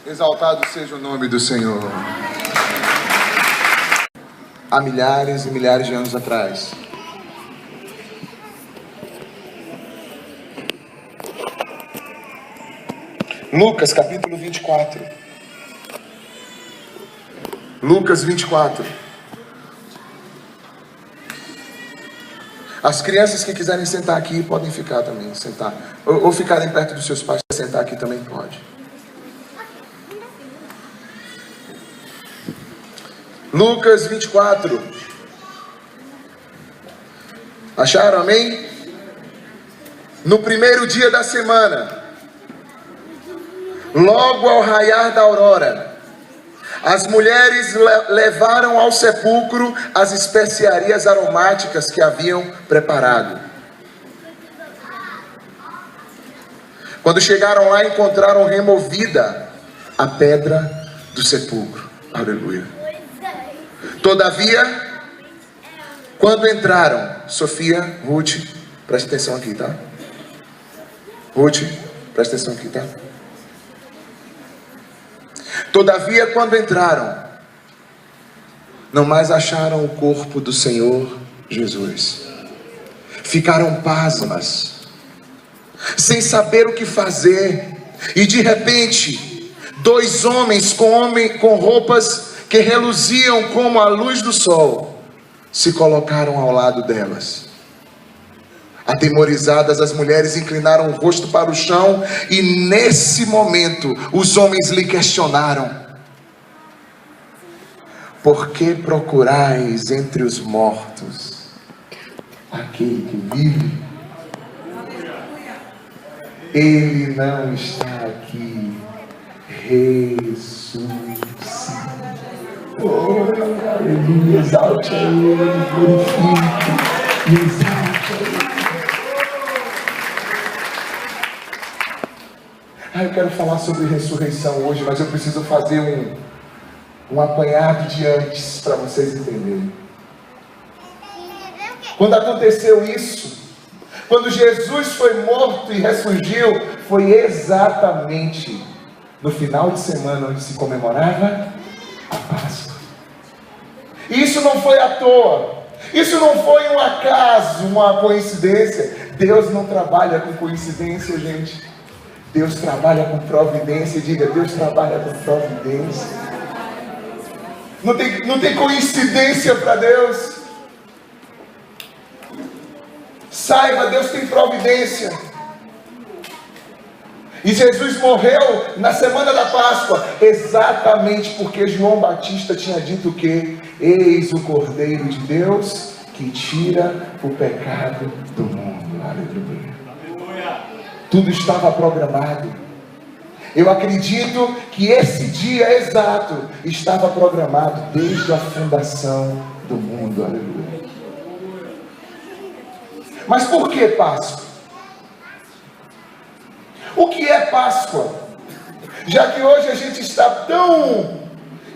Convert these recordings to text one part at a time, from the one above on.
Exaltado seja o nome do Senhor. Há milhares e milhares de anos atrás, Lucas capítulo 24. Lucas 24. As crianças que quiserem sentar aqui podem ficar também, sentar. Ou ficarem perto dos seus pais, sentar aqui também pode. Lucas 24. Acharam, amém? No primeiro dia da semana, logo ao raiar da aurora, as mulheres levaram ao sepulcro as especiarias aromáticas que haviam preparado. Quando chegaram lá, encontraram removida a pedra do sepulcro. Aleluia. Todavia, quando entraram, Sofia, Ruth, presta atenção aqui, tá? Ruth, presta atenção aqui, tá? Todavia, quando entraram, não mais acharam o corpo do Senhor Jesus. Ficaram pasmas, sem saber o que fazer. E de repente, dois homens com roupas que reluziam como a luz do sol, se colocaram ao lado delas. Atemorizadas, as mulheres inclinaram o rosto para o chão, e nesse momento os homens lhe questionaram: por que procurais entre os mortos aquele que vive? Ele não está aqui, ressuscitou. Oh, aleluia, exalte a Ele, glorifique, exalte a Ele. Eu quero falar sobre ressurreição hoje, mas eu preciso fazer um apanhado de antes para vocês entenderem. Quando aconteceu isso, quando Jesus foi morto e ressurgiu, foi exatamente no final de semana onde se comemorava a Páscoa. E isso não foi à toa, isso não foi um acaso, uma coincidência. Deus não trabalha com coincidência, gente. Deus trabalha com providência. Diga, Deus trabalha com providência. Não tem coincidência para Deus. Saiba, Deus tem providência. E Jesus morreu na semana da Páscoa, exatamente porque João Batista tinha dito que eis o Cordeiro de Deus que tira o pecado do mundo. Aleluia. Tudo estava programado. Eu acredito que esse dia exato estava programado desde a fundação do mundo. Aleluia. Mas por que Páscoa? O que é Páscoa? Já que hoje a gente está tão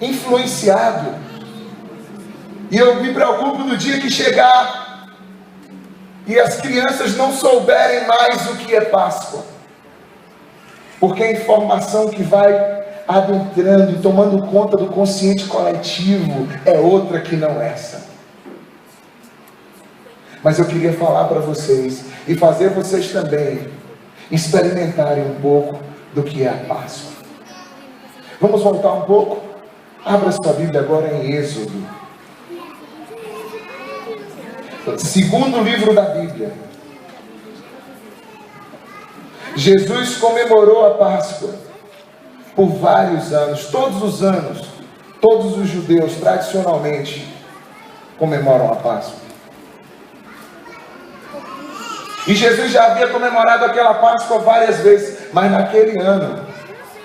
influenciado, e eu me preocupo no dia que chegar e as crianças não souberem mais o que é Páscoa, porque a informação que vai adentrando e tomando conta do consciente coletivo é outra que não essa. Mas eu queria falar para vocês e fazer vocês também experimentarem um pouco do que é a Páscoa. Vamos voltar um pouco? Abra sua Bíblia agora em Êxodo, segundo livro da Bíblia. Jesus comemorou a Páscoa por vários anos. Todos os anos, todos os judeus tradicionalmente comemoram a Páscoa. E Jesus já havia comemorado aquela Páscoa várias vezes, mas naquele ano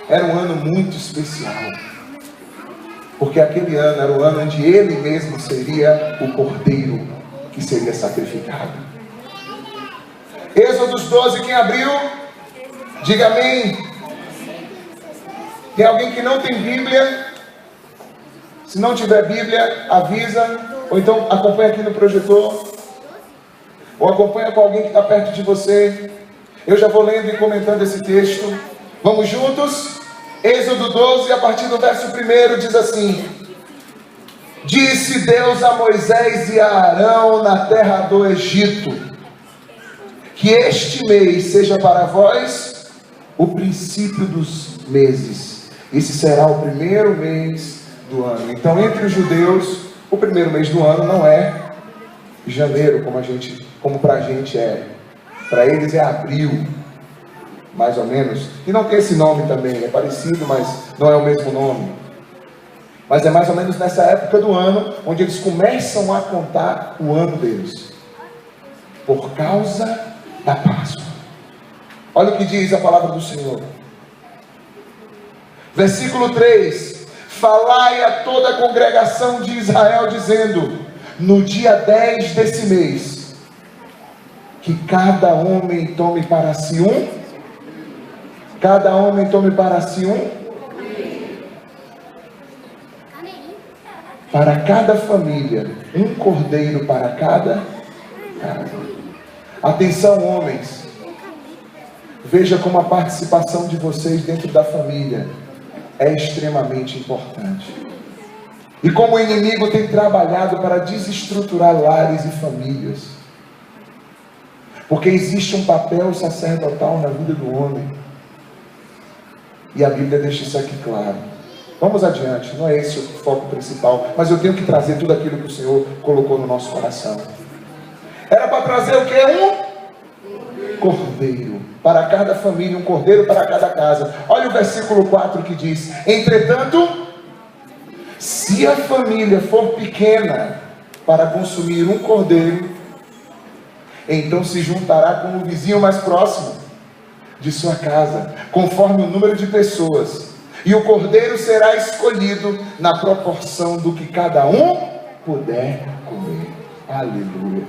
era um ano muito especial, porque aquele ano era o ano onde Ele mesmo seria o Cordeiro que seria sacrificado. Êxodo 12, quem abriu? Diga amém. Tem alguém que não tem Bíblia? Se não tiver Bíblia, avisa, ou então acompanha aqui no projetor, ou acompanha com alguém que está perto de você. Eu já vou lendo e comentando esse texto. Vamos juntos? Êxodo 12, a partir do verso 1, diz assim: disse Deus a Moisés e a Arão na terra do Egito, que este mês seja para vós o princípio dos meses. Esse será o primeiro mês do ano. Então, entre os judeus, o primeiro mês do ano não é janeiro, como para a gente é. Para eles é abril, mais ou menos. E não tem esse nome também, é parecido, mas não é o mesmo nome. Mas é mais ou menos nessa época do ano, onde eles começam a contar o ano deles, por causa da Páscoa. Olha o que diz a palavra do Senhor. Versículo 3: falai a toda a congregação de Israel, dizendo: no dia 10 desse mês, que cada homem tome para si para cada família, um cordeiro para cada casa. Atenção, homens, veja como a participação de vocês dentro da família é extremamente importante. E como o inimigo tem trabalhado para desestruturar lares e famílias. Porque existe um papel sacerdotal na vida do homem. E a Bíblia deixa isso aqui claro. Vamos adiante, não é esse o foco principal, mas eu tenho que trazer tudo aquilo que o Senhor colocou no nosso coração. Era para trazer o quê? Um cordeiro para cada família, um cordeiro para cada casa. Olha o versículo 4 que diz: entretanto, se a família for pequena para consumir um cordeiro, então se juntará com o vizinho mais próximo de sua casa, conforme o número de pessoas, e o cordeiro será escolhido na proporção do que cada um puder comer. Aleluia!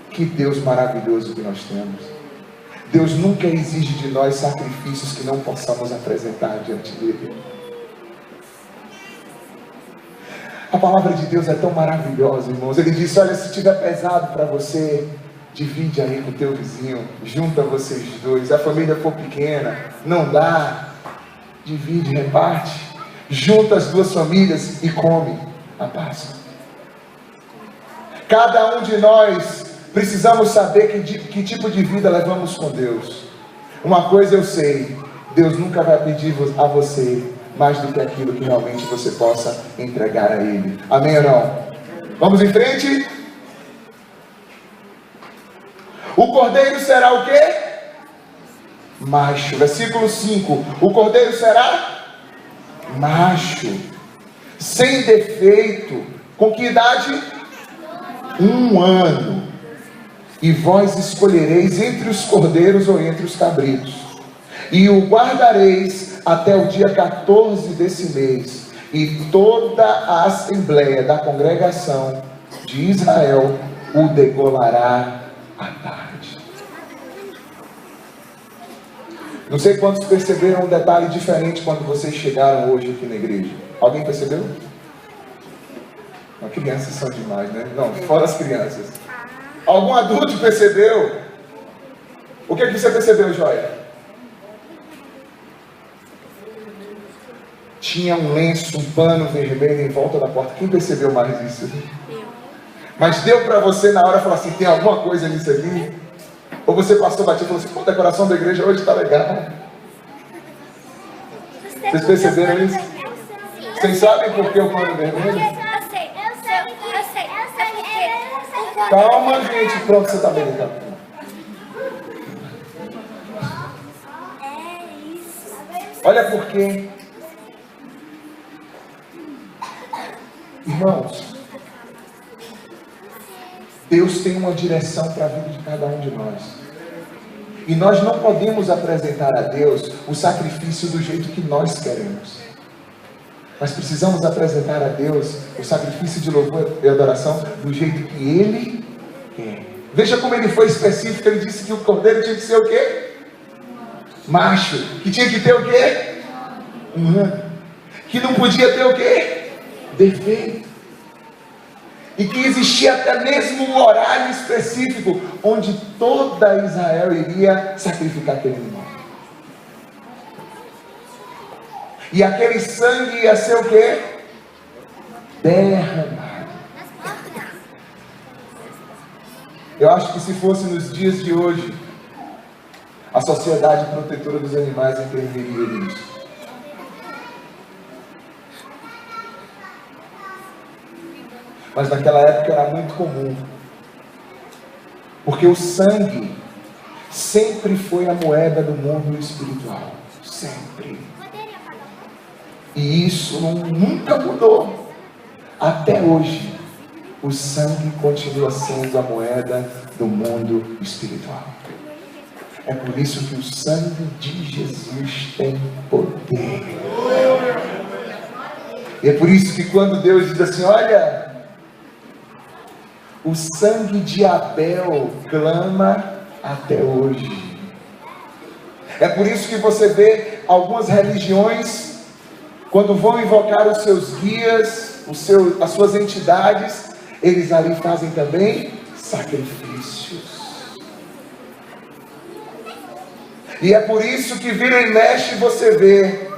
Que Deus maravilhoso que nós temos. Deus nunca exige de nós sacrifícios que não possamos apresentar diante dele. A palavra de Deus é tão maravilhosa, irmãos. Ele disse: olha, se tiver pesado para você, divide aí com o teu vizinho, junta vocês dois. Se a família for pequena, não dá, divide, reparte, junta as duas famílias e come a Páscoa. Cada um de nós precisamos saber que tipo de vida levamos com Deus. Uma coisa eu sei: Deus nunca vai pedir a você mais do que aquilo que realmente você possa entregar a Ele. Amém ou não? Vamos em frente? O cordeiro será o quê? Macho. Versículo 5. O cordeiro será macho, sem defeito. Com que idade? 1 ano. E vós escolhereis entre os cordeiros ou entre os cabritos, e o guardareis até o dia 14 desse mês, e toda a assembleia da congregação de Israel o degolará à tarde. Não sei quantos perceberam um detalhe diferente quando vocês chegaram hoje aqui na igreja. Alguém percebeu? As crianças são demais, né? Não, fora as crianças. Algum adulto percebeu? O que você percebeu, Joia? Tinha um lenço, um pano vermelho em volta da porta. Quem percebeu mais isso? Mas deu para você na hora falar assim: tem alguma coisa nisso aqui? Ou você passou batido e falou assim: pô, a decoração da igreja hoje está legal. Vocês perceberam isso? Vocês sabem por que o pano vermelho? Eu sei. Calma, gente. Pronto, você está bem, então. Olha por quê. Irmãos, Deus tem uma direção para a vida de cada um de nós. E nós não podemos apresentar a Deus o sacrifício do jeito que nós queremos. Nós precisamos apresentar a Deus o sacrifício de louvor e adoração do jeito que Ele quer. Veja como Ele foi específico. Ele disse que o cordeiro tinha que ser o quê? Macho. Que tinha que ter o quê? 1 ano. Que não podia ter o quê? Defeito. E que existia até mesmo um horário específico onde toda Israel iria sacrificar aquele animal. E aquele sangue ia ser o quê? Derramado. Eu acho que se fosse nos dias de hoje, a Sociedade Protetora dos Animais interviria nisso. Mas naquela época era muito comum, porque o sangue sempre foi a moeda do mundo espiritual, sempre. E isso nunca mudou. Até hoje, o sangue continua sendo a moeda do mundo espiritual. É por isso que o sangue de Jesus tem poder. E é por isso que quando Deus diz assim, olha, o sangue de Abel clama até hoje. É por isso que você vê algumas religiões, quando vão invocar os seus guias, as suas entidades, eles ali fazem também sacrifícios. E é por isso que vira e mexe você vê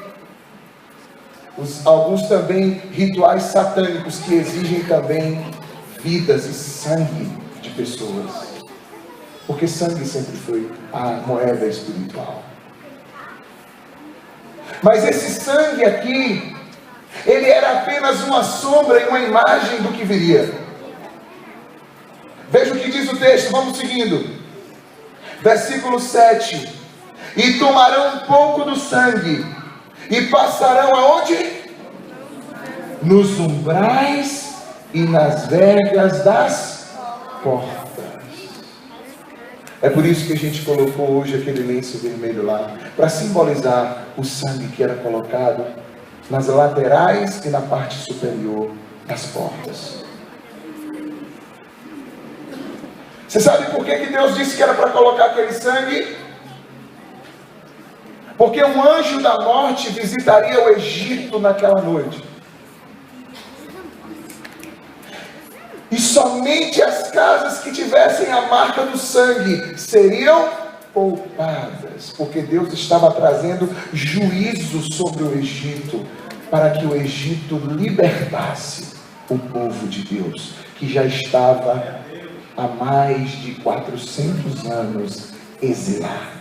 alguns também rituais satânicos que exigem também vidas e sangue de pessoas. Porque sangue sempre foi a moeda espiritual. Mas esse sangue aqui, ele era apenas uma sombra e uma imagem do que viria. Veja o que diz o texto, vamos seguindo. Versículo 7. E tomarão um pouco do sangue, e passarão aonde? Nos umbrais e nas vergas das portas. É por isso que a gente colocou hoje aquele lenço vermelho lá, para simbolizar o sangue que era colocado nas laterais e na parte superior das portas. Você sabe por que Deus disse que era para colocar aquele sangue? Porque um anjo da morte visitaria o Egito naquela noite. E somente as casas que tivessem a marca do sangue seriam poupadas. Porque Deus estava trazendo juízo sobre o Egito, para que o Egito libertasse o povo de Deus, que já estava há mais de 400 anos exilado.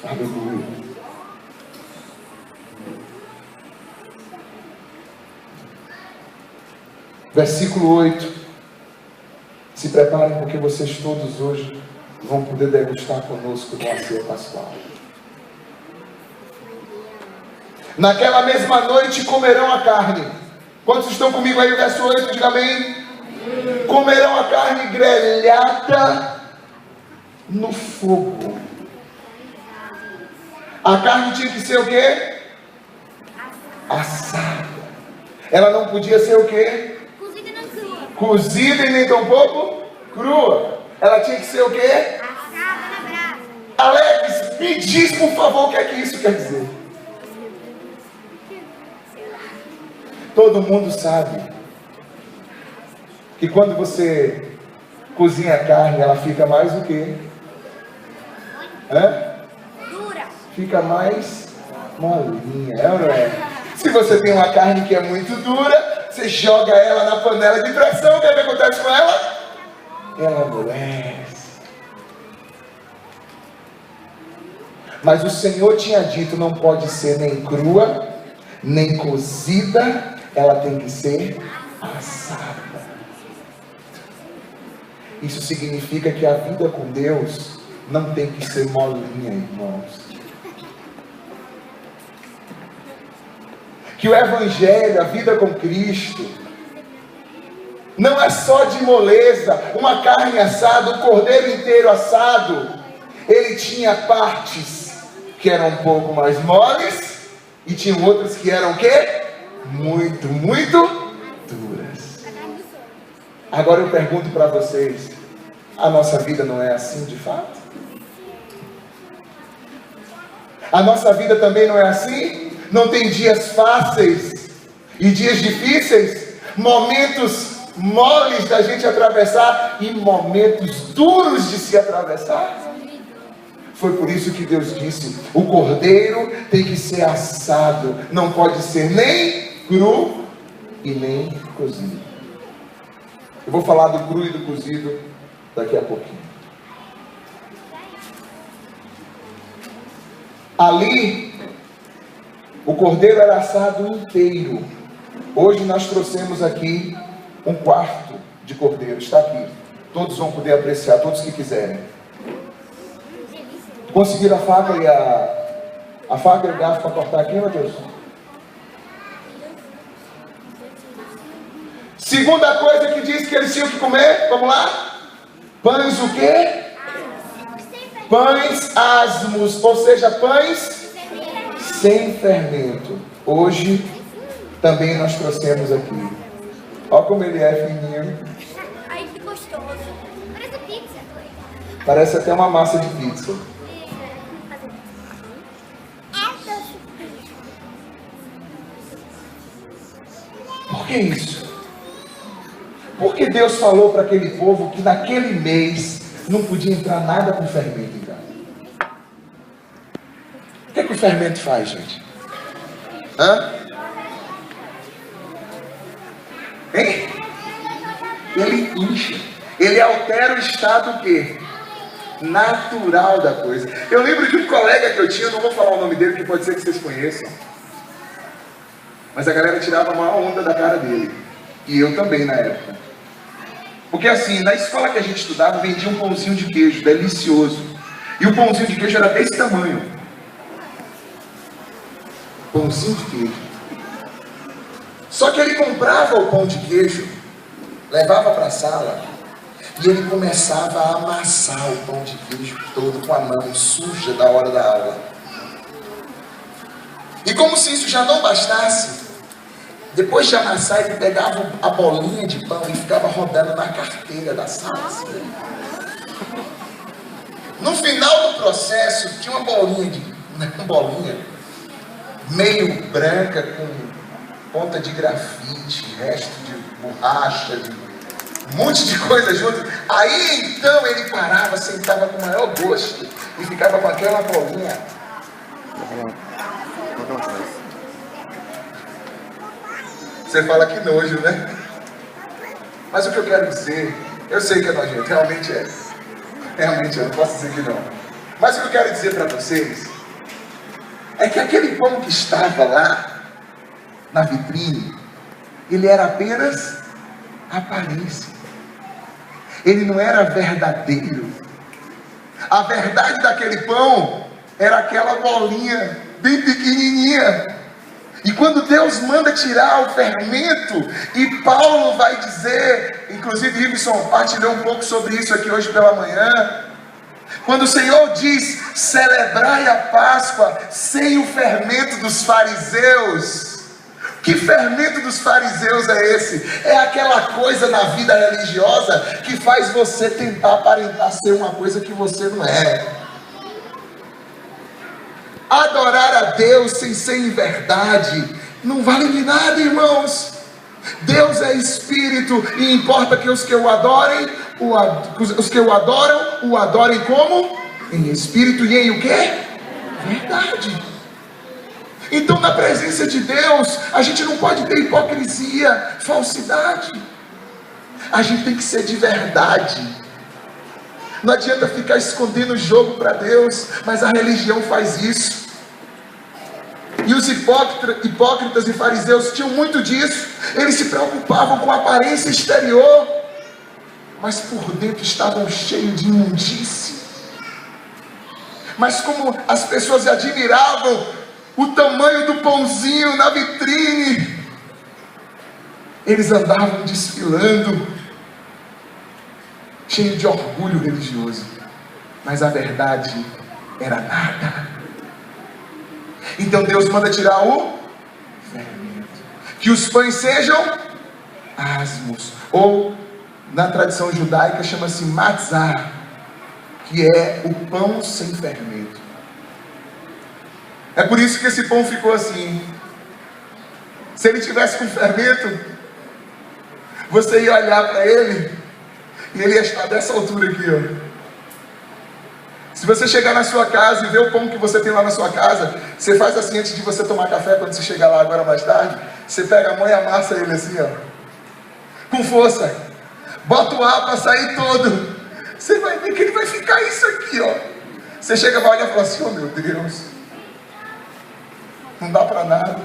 Aleluia. Versículo 8. Se preparem, porque vocês todos hoje vão poder degustar conosco da ceia pascual. Naquela mesma noite comerão a carne. Quantos estão comigo aí? O verso 8, diga amém. Comerão a carne grelhada no fogo. A carne tinha que ser o quê? Assada. Ela não podia ser o quê? Cozida e não crua. Cozida e nem tampouco crua. Ela tinha que ser o quê? Assada na brasa. Alex, me diz por favor o que é que isso quer dizer. Todo mundo sabe que quando você cozinha a carne, ela fica mais o quê? Dura. Fica mais molinha, é ou não é? Se você tem uma carne que é muito dura, você joga ela na panela de pressão, o que acontece com ela? Ela amolece. Mas o Senhor tinha dito, não pode ser nem crua, nem cozida, ela tem que ser assada. Isso significa que a vida com Deus não tem que ser molinha, irmãos. Que o Evangelho, a vida com Cristo, não é só de moleza, uma carne assada, o cordeiro inteiro assado. Ele tinha partes que eram um pouco mais moles e tinha outras que eram o quê? Muito, muito duras. Agora eu pergunto para vocês, a nossa vida não é assim de fato? A nossa vida também não é assim? Não tem dias fáceis e dias difíceis, momentos moles da gente atravessar e momentos duros de se atravessar? Foi por isso que Deus disse: o cordeiro tem que ser assado, não pode ser nem cru e nem cozido. Eu vou falar do cru e do cozido daqui a pouquinho. Ali, o cordeiro era assado inteiro. Hoje nós trouxemos aqui um quarto de cordeiro, está aqui. Todos vão poder apreciar, todos que quiserem. Conseguiram a faca e a faca e o garfo para cortar aqui, Mateus? Segunda coisa que diz que eles tinham que comer, vamos lá? Pães o quê? Pães asmos, ou seja, pães sem fermento. Hoje também nós trouxemos aqui. Olha como ele é fininho. Ai, que gostoso. Parece pizza. Parece até uma massa de pizza. Por que isso? Porque Deus falou para aquele povo que naquele mês não podia entrar nada com fermento em casa. O que o fermento faz, gente? Hein? Ele incha. Ele altera o estado o quê? Natural da coisa. Eu lembro de um colega que eu tinha, não vou falar o nome dele, que pode ser que vocês conheçam. Mas a galera tirava a maior onda da cara dele. E eu também na época. Porque assim, na escola que a gente estudava, vendia um pãozinho de queijo, delicioso. E o pãozinho de queijo era desse tamanho. Pãozinho de queijo. Só que ele comprava o pão de queijo, levava para a sala, e ele começava a amassar o pão de queijo todo com a mão suja da hora da aula. E como se isso já não bastasse, depois de amassar, ele pegava a bolinha de pão e ficava rodando na carteira da sala. Assim. No final do processo, tinha uma bolinha meio branca, com ponta de grafite, resto de borracha, de um monte de coisa junto. Aí então ele parava, sentava com o maior gosto e ficava com aquela bolinha. Você fala que nojo, né? Mas o que eu quero dizer, eu sei que é nojento, realmente é. Realmente eu não posso dizer que não. Mas o que eu quero dizer para vocês é que aquele pão que estava lá na vitrine, ele era apenas aparência. Ele não era verdadeiro. A verdade daquele pão era aquela bolinha bem pequenininha. E quando Deus manda tirar o fermento, e Paulo vai dizer, inclusive Ribson partilhou um pouco sobre isso aqui hoje pela manhã, quando o Senhor diz, celebrai a Páscoa sem o fermento dos fariseus. Que fermento dos fariseus é esse? É aquela coisa na vida religiosa que faz você tentar aparentar ser uma coisa que você não é. Adorar a Deus sem ser em verdade não vale de nada, irmãos. Deus é Espírito e importa que os que o adoram, o adorem como? Em Espírito e em o quê? Verdade. Então na presença de Deus, a gente não pode ter hipocrisia, falsidade. A gente tem que ser de verdade. Não adianta ficar escondendo o jogo para Deus, mas a religião faz isso. E os hipócritas e fariseus tinham muito disso. Eles se preocupavam com a aparência exterior, mas por dentro estavam cheios de imundície. Mas como as pessoas admiravam o tamanho do pãozinho na vitrine, eles andavam desfilando, cheio de orgulho religioso, mas a verdade era nada. Então Deus manda tirar o fermento, que os pães sejam asmos, ou na tradição judaica chama-se matzah, que é o pão sem fermento. É por isso que esse pão ficou assim. Se ele tivesse com fermento, você ia olhar para ele e ele ia estar dessa altura aqui, ó. Se você chegar na sua casa e ver o pão que você tem lá na sua casa, você faz assim antes de você tomar café, quando você chegar lá agora mais tarde, você pega a mão e amassa ele assim, ó, com força, bota o ar para sair todo, você vai ver que ele vai ficar isso aqui, ó. Você chega para olhar e fala assim, oh meu Deus, não dá para nada.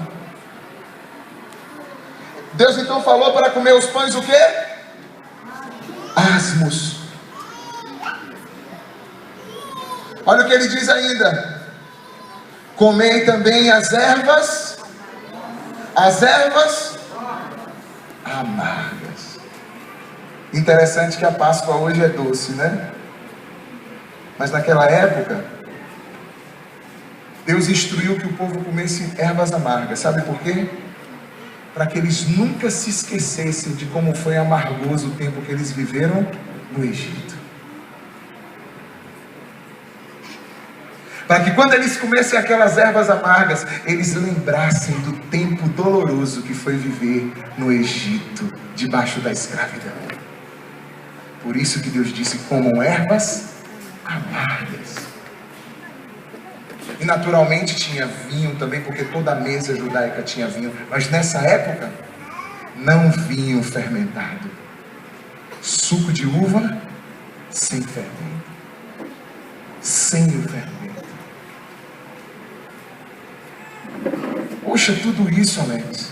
Deus então falou para comer os pães o quê? Asmos. Olha o que ele diz ainda: comei também as ervas amargas. Interessante que a Páscoa hoje é doce, né? Mas naquela época, Deus instruiu que o povo comesse ervas amargas. Sabe por quê? Para que eles nunca se esquecessem de como foi amargoso o tempo que eles viveram no Egito. Para que quando eles comessem aquelas ervas amargas, eles lembrassem do tempo doloroso que foi viver no Egito, debaixo da escravidão. Por isso que Deus disse, comam ervas amargas. E naturalmente tinha vinho também, porque toda a mesa judaica tinha vinho. Mas nessa época, não vinho fermentado. Suco de uva sem fermento. Sem o fermento. Poxa, tudo isso, amados.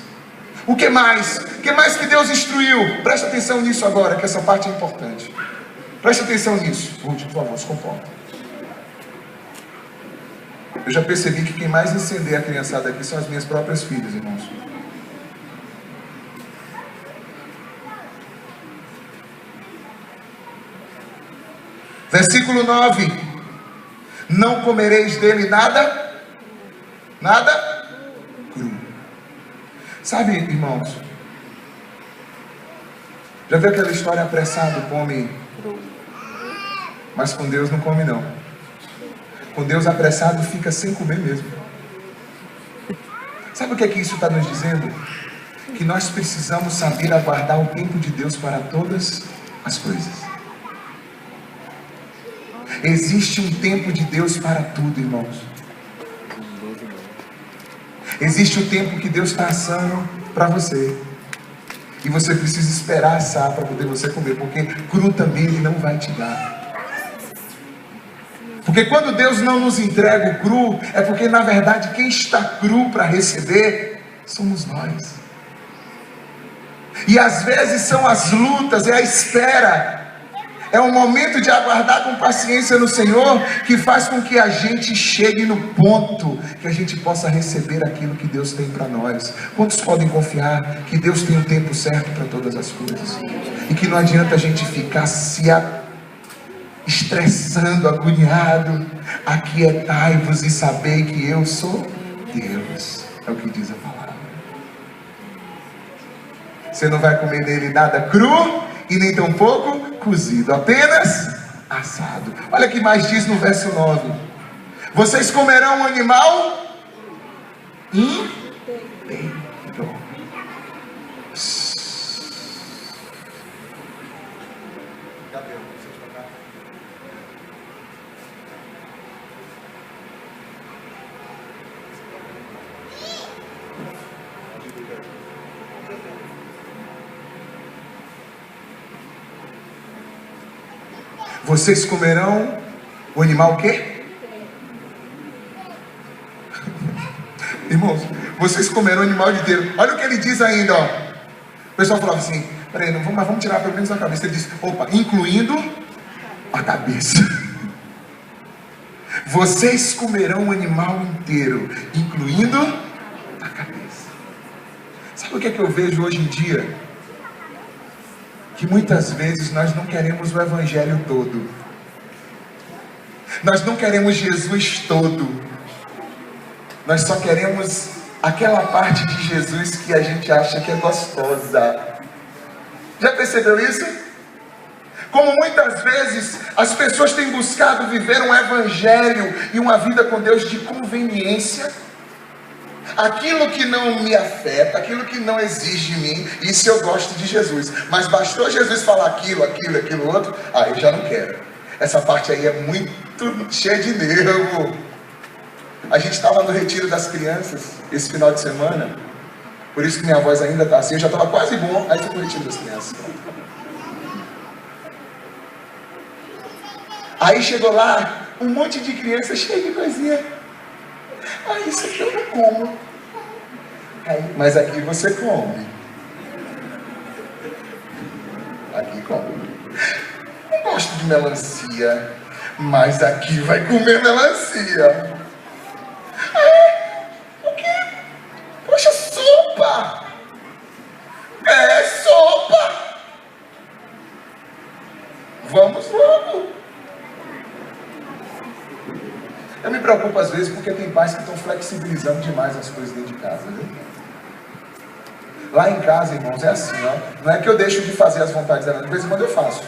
O que mais? O que mais que Deus instruiu? Presta atenção nisso agora, que essa parte é importante. Presta atenção nisso. Ruth, por favor, se comporta. Eu já percebi que quem mais incendeia a criançada aqui são as minhas próprias filhas, irmãos. Versículo 9: não comereis dele nada cru. Sabe, irmãos, já viu aquela história, apressado come, mas com Deus não come não. Com Deus apressado fica sem comer mesmo. Sabe o que é que isso está nos dizendo? Que nós precisamos saber aguardar o tempo de Deus para todas as coisas. Existe um tempo de Deus para tudo, irmãos. Existe o tempo que Deus está assando para você. E você precisa esperar assar para poder você comer, porque cru também Ele não vai te dar. Porque quando Deus não nos entrega o cru, é porque na verdade quem está cru para receber somos nós. E às vezes são as lutas, é a espera, é o momento de aguardar com paciência no Senhor, que faz com que a gente chegue no ponto que a gente possa receber aquilo que Deus tem para nós. Quantos podem confiar que Deus tem o tempo certo para todas as coisas? E que não adianta a gente ficar se estressando, agoniado. Aquietai-vos e sabei que eu sou Deus. É o que diz a palavra. Você não vai comer dele nada cru e nem tampouco cozido, apenas assado. Olha o que mais diz no verso 9: vocês comerão um animal inteiro. Vocês comerão o animal o quê? Irmãos, vocês comerão o animal inteiro. Olha o que ele diz ainda, ó. O pessoal falava assim, peraí, não vamos, mas vamos tirar pelo menos a cabeça. Ele diz, opa, incluindo a cabeça. Vocês comerão o animal inteiro, incluindo a cabeça. Sabe o que é que eu vejo hoje em dia? Que muitas vezes nós não queremos o evangelho todo. Nós não queremos Jesus todo. Nós só queremos aquela parte de Jesus que a gente acha que é gostosa. Já percebeu isso? Como muitas vezes as pessoas têm buscado viver um evangelho e uma vida com Deus de conveniência. Aquilo que não me afeta, aquilo que não exige de mim, isso eu gosto de Jesus. Mas bastou Jesus falar aquilo outro, aí eu já não quero. Essa parte aí é muito cheia de nervo. A gente estava no retiro das crianças esse final de semana. Por isso que minha voz ainda está assim. Eu já estava quase bom. Aí foi o retiro das crianças. Aí chegou lá um monte de criança cheia de coisinha. Ah, isso aqui eu não como. Aí, mas aqui você come. Aqui come. Não gosto de melancia, mas aqui vai comer melancia. O quê? Poxa, sopa! É sopa! Vamos logo! Eu me preocupo às vezes porque tem pais que estão flexibilizando demais as coisas dentro de casa, né? Lá em casa, irmãos, é assim, ó. Não é que eu deixo de fazer as vontades dela, de vez em quando eu faço.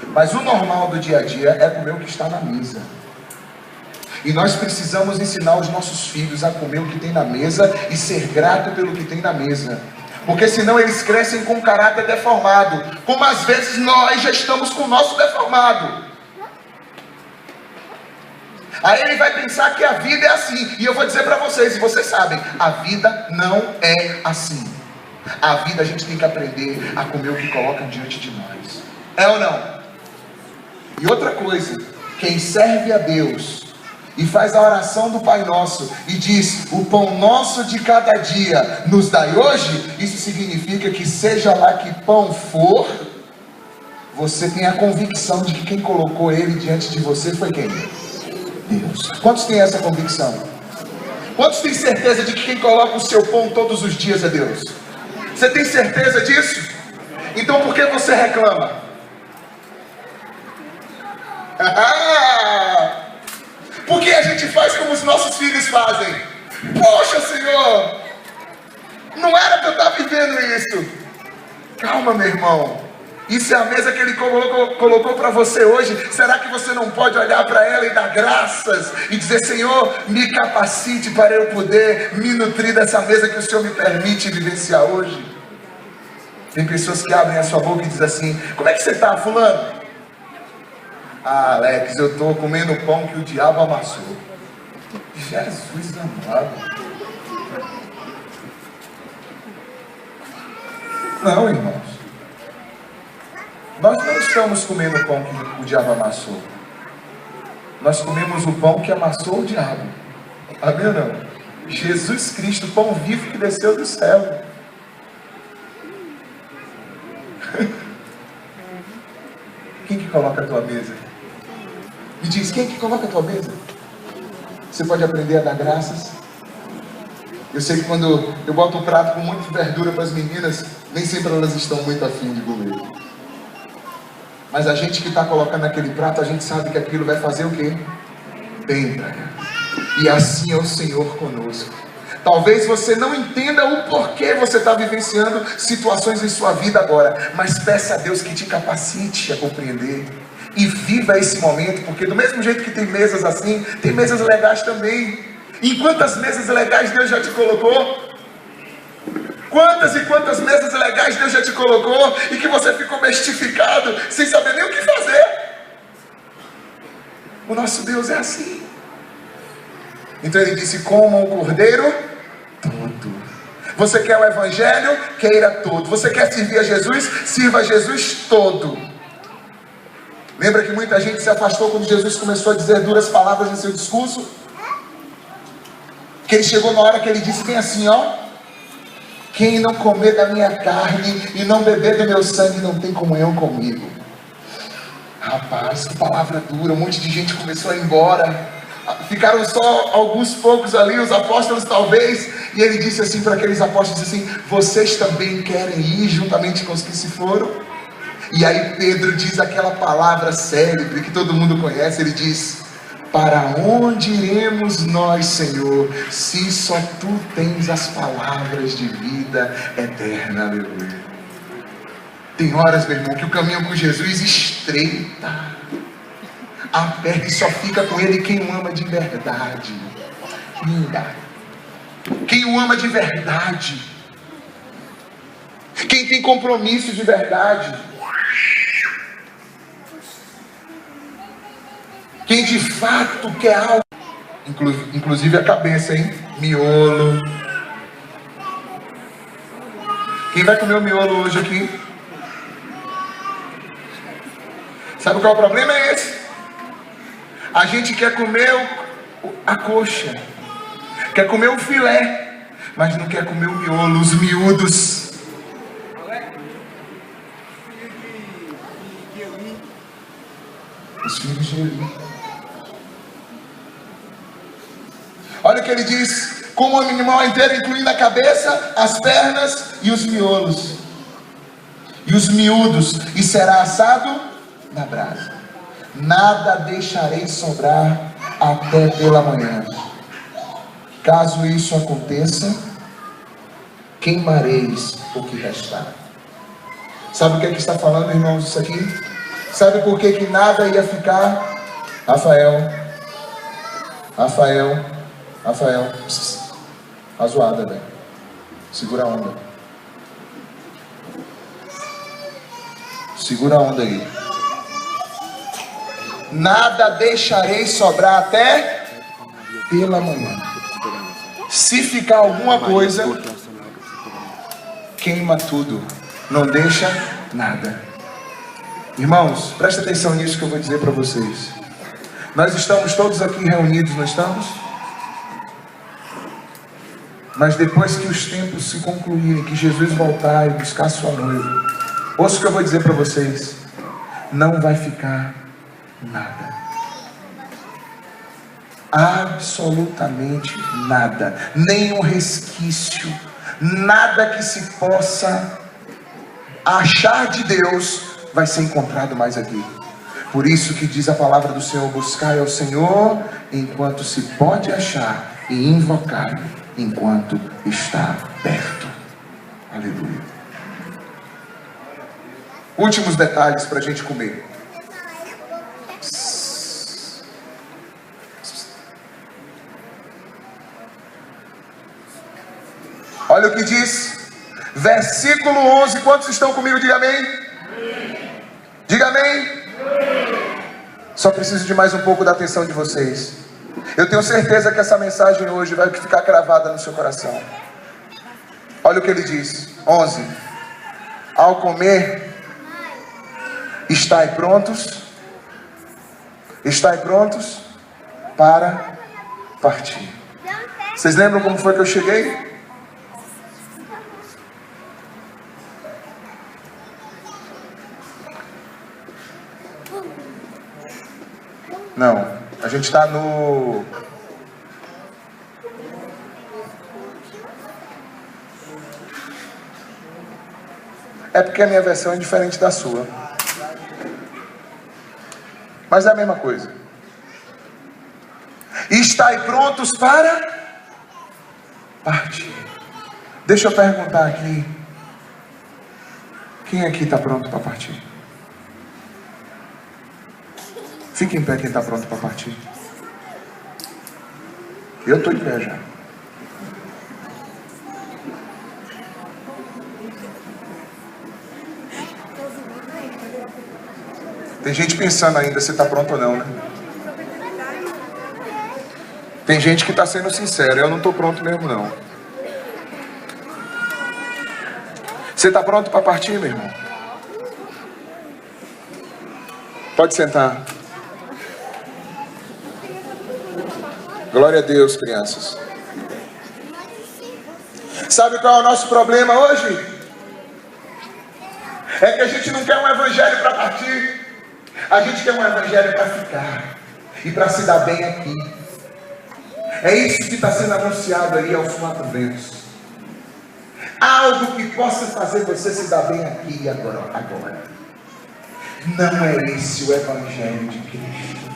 Mas o normal do dia a dia é comer o que está na mesa. E nós precisamos ensinar os nossos filhos a comer o que tem na mesa e ser grato pelo que tem na mesa. Porque senão eles crescem com um caráter deformado, como às vezes nós já estamos com o nosso deformado. Aí ele vai pensar que a vida é assim. E eu vou dizer para vocês, e vocês sabem, a vida não é assim. A vida a gente tem que aprender a comer o que colocam diante de nós. É ou não? E outra coisa, quem serve a Deus e faz a oração do Pai Nosso e diz: o pão nosso de cada dia nos dai hoje, isso significa que seja lá que pão for, você tem a convicção de que quem colocou ele diante de você foi quem? Deus. Quantos têm essa convicção? Quantos têm certeza de que quem coloca o seu pão todos os dias é Deus? Você tem certeza disso? Então por que você reclama? Por que a gente faz como os nossos filhos fazem? Poxa, Senhor, não era para eu estar vivendo isso. Calma, meu irmão. Isso é a mesa que Ele colocou para você hoje. Será que você não pode olhar para ela e dar graças e dizer: Senhor, me capacite para eu poder me nutrir dessa mesa que o Senhor me permite vivenciar hoje? Tem pessoas que abrem a sua boca e dizem assim: como é que você está, fulano? Ah, Alex, eu estou comendo o pão que o diabo amassou. Jesus amado. Não, irmãos. Nós não estamos comendo o pão que o diabo amassou. Nós comemos o pão que amassou o diabo. Amém ou não? Jesus Cristo, o pão vivo que desceu do céu. Quem que coloca a tua mesa? Me diz, quem que coloca a tua mesa? Você pode aprender a dar graças. Eu sei que quando eu boto um prato com muita verdura para as meninas, nem sempre elas estão muito afim de comer. Mas a gente que está colocando aquele prato, a gente sabe que aquilo vai fazer o quê? Bem para ela. E assim é o Senhor conosco. Talvez você não entenda o porquê você está vivenciando situações em sua vida agora, mas peça a Deus que te capacite a compreender e viva esse momento, porque do mesmo jeito que tem mesas assim, tem mesas legais também. Em quantas mesas legais Deus já te colocou? Quantas e quantas mesas legais Deus já te colocou e que você ficou bestificado, sem saber nem o que fazer? O nosso Deus é assim. Então Ele disse: comam o cordeiro todo. Você quer o evangelho? Queira todo. Você quer servir a Jesus? Sirva a Jesus todo. Lembra que muita gente se afastou quando Jesus começou a dizer duras palavras em seu discurso? Que Ele chegou na hora que Ele disse bem assim, ó: quem não comer da minha carne e não beber do meu sangue não tem comunhão comigo. Rapaz, que palavra dura. Um monte de gente começou a ir embora. Ficaram só alguns poucos ali, os apóstolos talvez. E Ele disse assim para aqueles apóstolos assim: vocês também querem ir juntamente com os que se foram? E aí Pedro diz aquela palavra célebre que todo mundo conhece. Ele diz: para onde iremos nós, Senhor, se só Tu tens as palavras de vida eterna? Aleluia. Tem horas, meu irmão, que o caminho com Jesus estreita, aperta, e só fica com Ele quem o ama de verdade. Quem o ama de verdade, quem tem compromisso de verdade. Quem de fato quer algo, inclusive a cabeça, hein? Miolo. Quem vai comer o miolo hoje aqui? Sabe qual é o problema? É esse. A gente quer comer a coxa, quer comer o filé, mas não quer comer o miolo, os miúdos. Os filhos de Eli. Olha o que ele diz: como o animal inteiro, incluindo a cabeça, as pernas e os miolos, e os miúdos, e será assado na brasa. Nada deixarei sobrar até pela manhã. Caso isso aconteça, queimareis o que restar. Sabe o que é que está falando, irmãos, isso aqui? Sabe por que nada ia ficar? Rafael, a zoada, velho. Segura a onda. Segura a onda aí. Nada deixarei sobrar até pela manhã. Se ficar alguma coisa, queima tudo. Não deixa nada. Irmãos, presta atenção nisso que eu vou dizer para vocês. Nós estamos todos aqui reunidos, não estamos? Mas depois que os tempos se concluírem, que Jesus voltar e buscar sua noiva, ouça o que eu vou dizer para vocês: não vai ficar nada. Absolutamente nada. Nenhum resquício. Nada que se possa achar de Deus vai ser encontrado mais aqui. Por isso que diz a palavra do Senhor: buscai ao Senhor enquanto se pode achar, e invocar enquanto está perto. Aleluia. Últimos detalhes para a gente comer. Olha o que diz, versículo 11. Quantos estão comigo? Diga amém. Diga amém. Só preciso de mais um pouco da atenção de vocês. Eu tenho certeza que essa mensagem hoje vai ficar cravada no seu coração. Olha o que ele diz, 11. Ao comer, estai prontos para partir. Vocês lembram como foi que eu cheguei? Não, a gente está no... É porque a minha versão é diferente da sua. Mas é a mesma coisa. Estai prontos para partir. Deixa eu perguntar aqui. Quem aqui está pronto para partir? Fique em pé quem está pronto para partir. Eu estou em pé já. Tem gente pensando ainda se está pronto ou não, né? Tem gente que está sendo sincera. Eu não estou pronto mesmo, não. Você está pronto para partir, meu irmão? Pode sentar. Glória a Deus, crianças. Sabe qual é o nosso problema hoje? É que a gente não quer um evangelho para partir. A gente quer um evangelho para ficar e para se dar bem aqui. É isso que está sendo anunciado aí aos quatro ventos. Algo que possa fazer você se dar bem aqui e agora. Não é esse o evangelho de Cristo.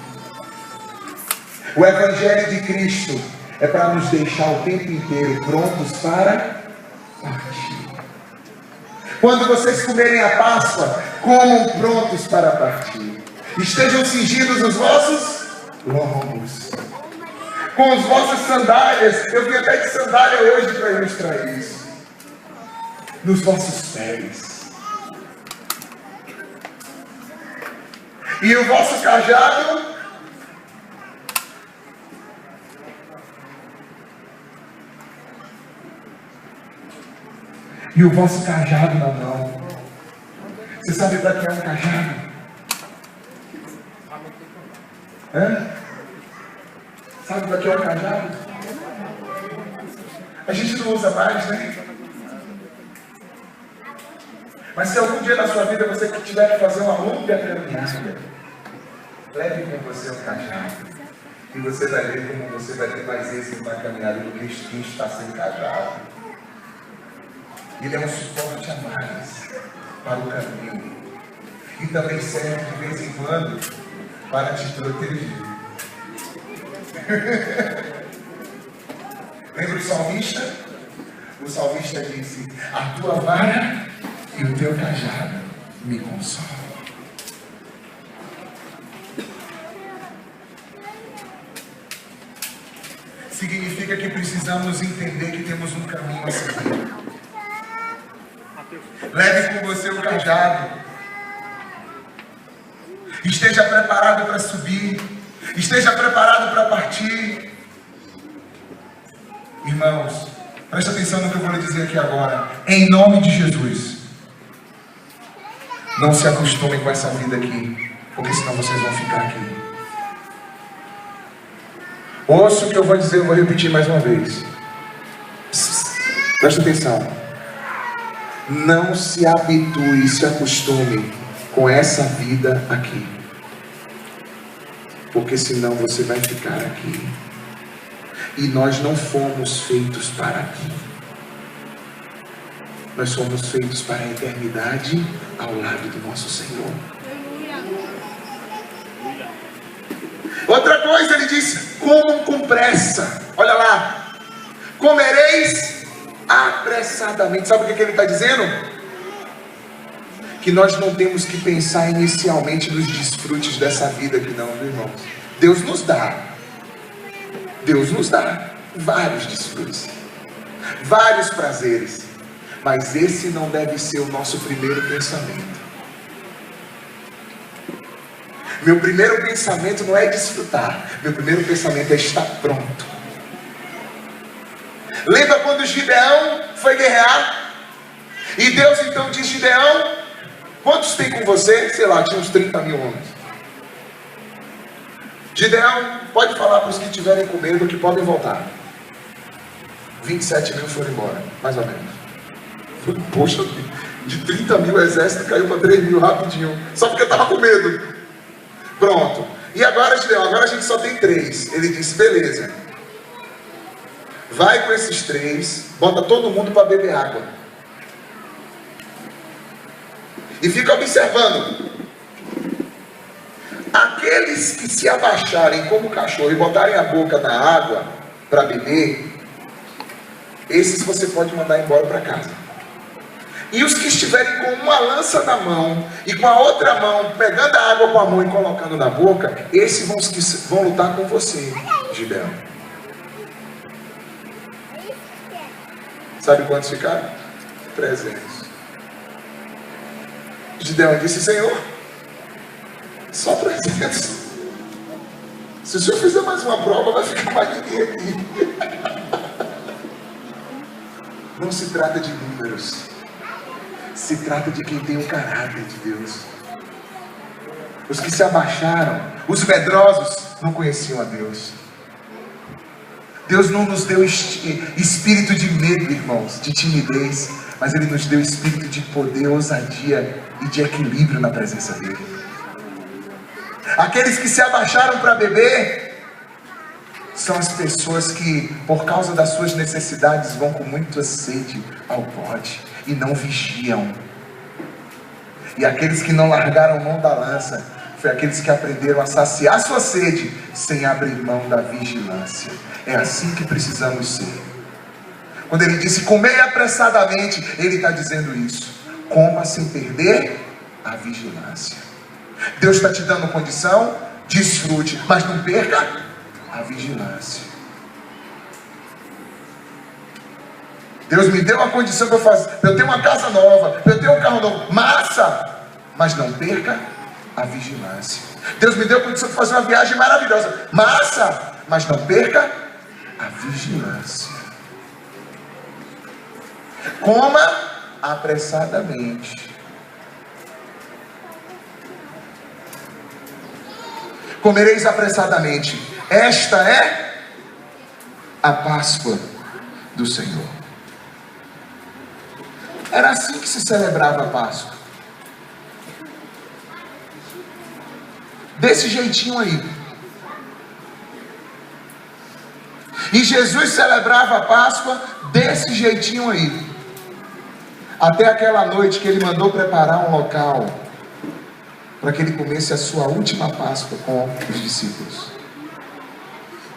O evangelho de Cristo é para nos deixar o tempo inteiro prontos para partir. Quando vocês comerem a Páscoa, comam prontos para partir. Estejam cingidos os vossos lombos, com as vossas sandálias. Eu vim até de sandália hoje para ilustrar isso. Nos vossos pés. E o vosso cajado e o vosso cajado na mão. Você sabe para que é um cajado? Sabe para que é um cajado? A gente não usa mais, né? Mas se algum dia na sua vida você tiver que fazer uma longa caminhada, leve com você um cajado. E você vai ver como você vai ter mais êxito na caminhada do que quem está sem cajado. Ele é um suporte a mais para o caminho. E também serve de vez em quando para te proteger. Lembra o salmista? O salmista disse: a tua vara e o teu cajado me consolam. Significa que precisamos entender que temos um caminho a seguir. Leve com você o cajado. Esteja preparado para subir. Esteja preparado para partir. Irmãos, preste atenção no que eu vou lhe dizer aqui agora. Em nome de Jesus, não se acostumem com essa vida aqui, porque senão vocês vão ficar aqui. Ouça o que eu vou dizer, eu vou repetir mais uma vez. Preste atenção. Não se habitue, se acostume com essa vida aqui, porque senão você vai ficar aqui. E nós não fomos feitos para aqui. Nós somos feitos para a eternidade ao lado do nosso Senhor. Outra coisa, ele diz: comam com pressa. Olha lá. Comereis apressadamente. Sabe o que ele está dizendo? Que nós não temos que pensar inicialmente nos desfrutes dessa vida aqui não, viu, irmãos? Deus nos dá vários desfrutes, vários prazeres, mas esse não deve ser o nosso primeiro pensamento. Meu primeiro pensamento não é desfrutar, meu primeiro pensamento é estar pronto. Lembra quando Gideão foi guerrear? E Deus então diz: Gideão, quantos tem com você? Sei lá, tinha uns 30 mil homens. Gideão, pode falar para os que estiverem com medo que podem voltar. 27 mil foram embora, mais ou menos. Poxa, de 30 mil o exército caiu para 3 mil rapidinho, só porque estava com medo. Pronto. E agora, Gideão, agora a gente só tem 3. Ele disse: beleza, vai com esses 3, bota todo mundo para beber água. E fica observando. Aqueles que se abaixarem como cachorro e botarem a boca na água para beber, esses você pode mandar embora para casa. E os que estiverem com uma lança na mão e com a outra mão pegando a água com a mão e colocando na boca, esses vão lutar com você, Gideão. Sabe quantos ficaram? 300. Gideão disse: Senhor, só 300. Se o senhor fizer mais uma prova, vai ficar mais ninguém aqui. Não se trata de números, se trata de quem tem o caráter de Deus. Os que se abaixaram, os medrosos, não conheciam a Deus. Deus não nos deu espírito de medo, irmãos, de timidez, mas Ele nos deu espírito de poder, ousadia e de equilíbrio na presença dEle. Aqueles que se abaixaram para beber são as pessoas que, por causa das suas necessidades, vão com muita sede ao pote e não vigiam. E aqueles que não largaram mão da lança foi aqueles que aprenderam a saciar sua sede sem abrir mão da vigilância. É assim que precisamos ser. Quando ele disse comer apressadamente, ele está dizendo isso: coma sem perder a vigilância. Deus está te dando condição, desfrute, mas não perca a vigilância. Deus me deu a condição para eu ter uma casa nova, para eu ter um carro novo, massa, mas não perca a vigilância. Deus me deu a condição de fazer uma viagem maravilhosa, massa, mas não perca a vigilância. Coma apressadamente. Comereis apressadamente. Esta é a Páscoa do Senhor. Era assim que se celebrava a Páscoa. Desse jeitinho aí. E Jesus celebrava a Páscoa desse jeitinho aí. Até aquela noite que ele mandou preparar um local para que ele comesse a sua última Páscoa com os discípulos.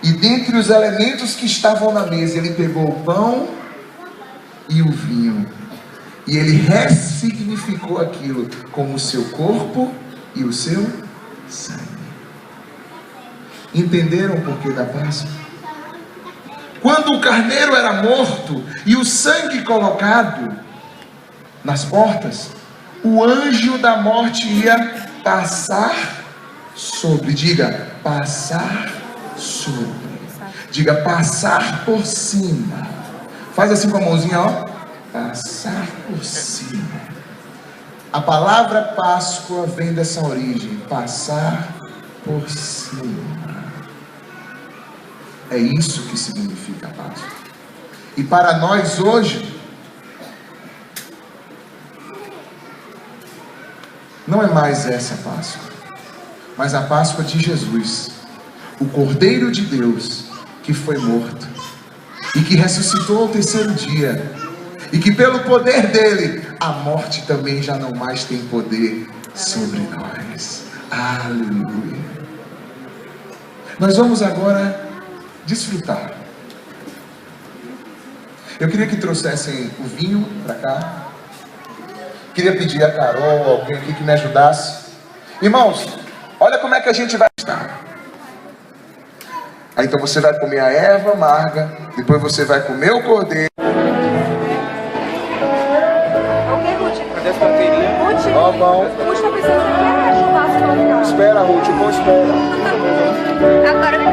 E dentre os elementos que estavam na mesa, ele pegou o pão e o vinho. E ele ressignificou aquilo como o seu corpo e o seu sangue. Entenderam o porquê da Páscoa? Quando o carneiro era morto e o sangue colocado nas portas, o anjo da morte ia passar sobre. Diga, passar sobre. Diga, passar por cima. Faz assim com a mãozinha, ó. Passar por cima. A palavra Páscoa vem dessa origem. Passar por cima. É isso que significa a Páscoa. E para nós hoje, não é mais essa Páscoa, mas a Páscoa de Jesus, o Cordeiro de Deus, que foi morto, e que ressuscitou ao terceiro dia, e que pelo poder dele, a morte também já não mais tem poder sobre nós. Aleluia. Nós vamos agora desfrutar. Eu queria que trouxessem o vinho para cá. Queria pedir a Carol, alguém aqui que me ajudasse. Irmãos, olha como é que a gente vai estar. Aí então você vai comer a erva amarga, depois você vai comer o cordeiro. Ok, Ruth? Cadê as carteirinhas? Ruth? Ó, bom. Ruth, tá precisando de churrasco pra ficar. Espera, Ruth, o bom espera. Agora